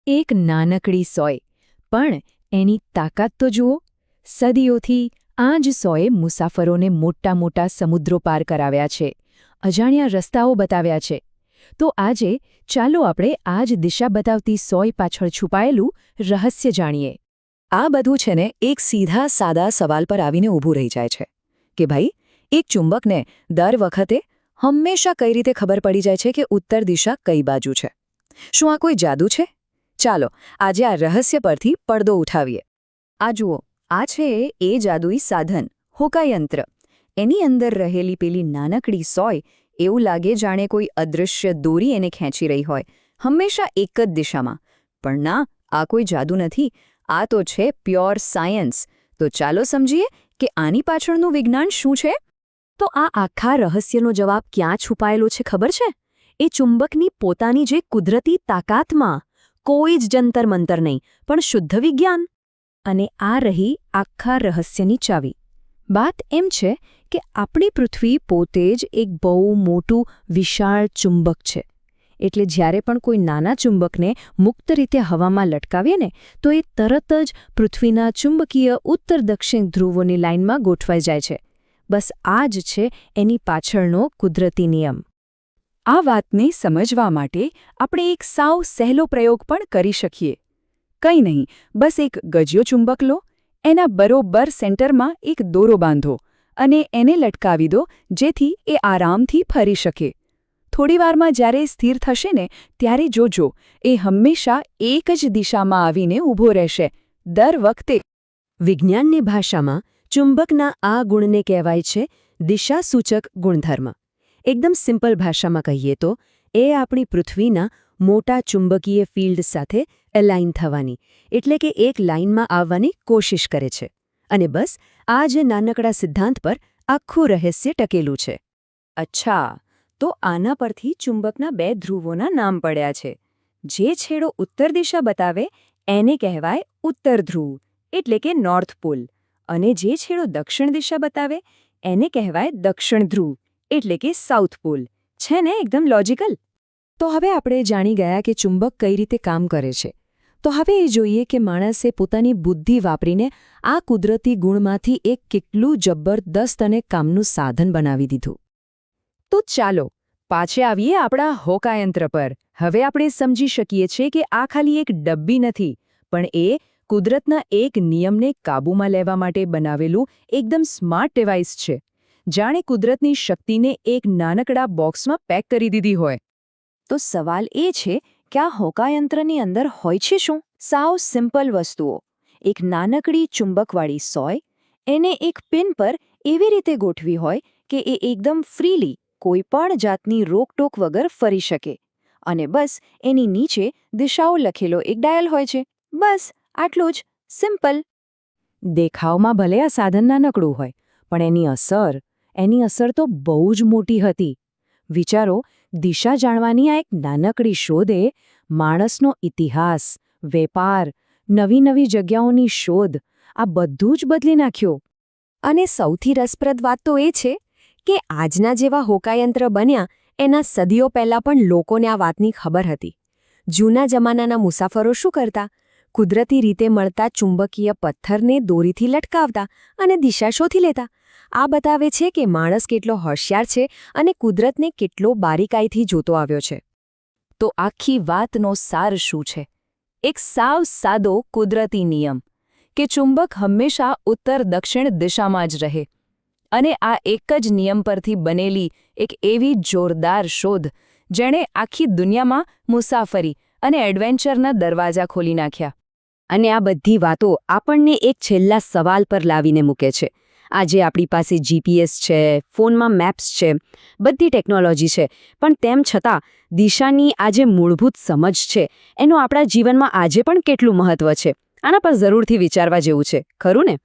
એક નાનકડી સોય, પણ એની તાકાત તો જુઓ. સદીઓથી આ જ સોયે મુસાફરોને મોટા મોટા સમુદ્રો પાર કરાવ્યા છે, અજાણ્યા રસ્તાઓ બતાવ્યા છે. તો આજે ચાલો આપણે આ જ દિશા બતાવતી સોય પાછળ છુપાયેલું રહસ્ય જાણીએ. આ બધું છે ને એક સીધા સાદા સવાલ પર આવીને ઊભું રહી જાય છે કે ભાઈ, એક ચુંબકને દર વખતે હંમેશા કઈ રીતે ખબર પડી જાય છે કે ઉત્તર દિશા કઈ બાજુ છે? શું આ કોઈ જાદુ છે? ચાલો આજે આ રહસ્ય પરથી પડદો ઉઠાવીએ. આ જુઓ, આ છે એ જાદુઈ સાધન, હોકાયંત્ર. એની અંદર રહેલી પેલી નાનકડી સોય એવું લાગે જાણે કોઈ અદૃશ્ય દોરી એને ખેંચી રહી હોય, હંમેશા એક જ દિશામાં. પણ ના, આ કોઈ જાદુ નથી. આ તો છે પ્યોર સાયન્સ. તો ચાલો સમજીએ કે આની પાછળનું વિજ્ઞાન શું છે. તો આ આખા રહસ્યનો જવાબ ક્યાં છુપાયેલો છે ખબર છે? એ ચુંબકની પોતાની જે કુદરતી તાકાતમાં. કોઈ જ જંતર મંતર નહીં, પણ શુદ્ધ વિજ્ઞાન. અને આ રહી આખા રહસ્યની ચાવી. વાત એમ છે કે આપણી પૃથ્વી પોતે જ એક બહુ મોટું વિશાળ ચુંબક છે. એટલે જ્યારે પણ કોઈ નાના ચુંબકને મુક્ત રીતે હવામાં લટકાવીએ ને, તો એ તરત જ પૃથ્વીના ચુંબકીય ઉત્તર દક્ષિણ ધ્રુવોની લાઇનમાં ગોઠવાઈ જાય છે. બસ આ જ છે એની પાછળનો કુદરતી નિયમ. આ વાતને સમજવા માટે આપણે એક સાવ સહેલો પ્રયોગ પણ કરી શકીએ. કંઈ નહીં, બસ એક ગજિયો ચુંબક લો, એના બરોબર સેન્ટરમાં એક દોરો બાંધો અને એને લટકાવી દો, જેથી એ આરામથી ફરી શકે. થોડીવારમાં જ્યારે સ્થિર થશે ને, ત્યારે જોજો, એ હંમેશા એક જ દિશામાં આવીને ઊભો રહેશે, દર વખતે. વિજ્ઞાનની ભાષામાં ચુંબકના આ ગુણને કહેવાય છે દિશાસૂચક ગુણધર્મ. એકદમ સિમ્પલ ભાષામાં કહીએ તો એ આપણી પૃથ્વીના મોટા ચુંબકીય ફિલ્ડ સાથે એલાઇન થવાની, એટલે કે એક લાઇનમાં આવવાની કોશિશ કરે છે. અને બસ આ જ નાનકડા સિદ્ધાંત પર આખું રહસ્ય ટકેલું છે. અચ્છા, તો આના પરથી ચુંબકના બે ધ્રુવોના નામ પડ્યા છે. જે છેડો ઉત્તર દિશા બતાવે એને કહેવાય ઉત્તર ધ્રુવ, એટલે કે નોર્થ પોલ. અને જે છેડો દક્ષિણ દિશા બતાવે એને કહેવાય દક્ષિણ ધ્રુવ, એટલે કે સાઉથ પોલ. છે ને એકદમ લોજિકલ? તો હવે આપણે જાણી ગયા કે ચુંબક કઈ રીતે કામ કરે છે. તો હવે એ જોઈએ કે માણસે પોતાની બુદ્ધિ વાપરીને આ કુદરતી ગુણમાંથી એક કેટલું જબરદસ્ત અને કામનું સાધન બનાવી દીધું. તો ચાલો પાછે આવીએ આપણા હોકાયંત્ર પર. હવે આપણે સમજી શકીએ છીએ કે આ ખાલી એક ડબ્બી નથી, પણ એ કુદરતના એક નિયમને કાબૂમાં લેવા માટે બનાવેલું એકદમ સ્માર્ટ ડિવાઇસ છે. જાણે કુદરતની શક્તિને એક નાનકડા બોક્સમાં પેક કરી દીધી હોય. તો સવાલ એ છે કે આ હોકાયંત્રની અંદર હોય છે શું? સાવ સિમ્પલ વસ્તુઓ. એક નાનકડી ચુંબકવાળી સોય, એને એક પિન પર એવી રીતે ગોઠવી હોય કે એ એકદમ ફ્રીલી, કોઈ પણ જાતની રોકટોક વગર ફરી શકે. અને બસ એની નીચે દિશાઓ લખેલો એક ડાયલ હોય છે. બસ આટલું જ. સિમ્પલ. દેખાવમાં ભલે આ સાધન નાનકડું હોય, પણ એની અસર તો બહુ જ મોટી હતી. વિચારો, દિશા જાણવાની આ એક નાનકડી શોધે માણસનો ઇતિહાસ, વેપાર, નવી નવી જગ્યાઓની શોધ, આ બધું જ બદલી નાખ્યું. અને સૌથી રસપ્રદ વાત તો એ છે કે આજના જેવા હોકાયંત્ર બન્યા એના સદીઓ પહેલાં પણ લોકોને આ વાતની ખબર હતી. જૂના જમાનાના મુસાફરો શું કરતા? કુદરતી રીતે મળતા ચુંબકીય પથ્થરને દોરીથી લટકાવતા અને દિશા શોધી લેતા. આ બતાવે છે કે માણસ કેટલો હોશિયાર છે અને કુદરતને કેટલો બારીકાઈથી જોતો આવ્યો છે. તો આખી વાતનો સાર શું છે? એક સાવ સાદો કુદરતી નિયમ કે ચુંબક હંમેશા ઉત્તર દક્ષિણ દિશામાં જ રહે. અને આ એક જ નિયમ પરથી બનેલી એક એવી જોરદાર શોધ જેણે આખી દુનિયામાં મુસાફરી અને એડવેન્ચરના દરવાજા ખોલી નાખ્યા. અને આ બધી વાતો આપણને એક છેલ્લા સવાલ પર લાવીને મૂકે છે. આજે આપણી પાસે જીપીએસ છે, ફોનમાં મેપ્સ છે, બધી ટેકનોલોજી છે, પણ તેમ છતાં દિશાની આ જે મૂળભૂત સમજ છે એનું આપણા જીવનમાં આજે પણ કેટલું મહત્વ છે, આના પર જરૂરથી વિચારવા જેવું છે, ખરું ને?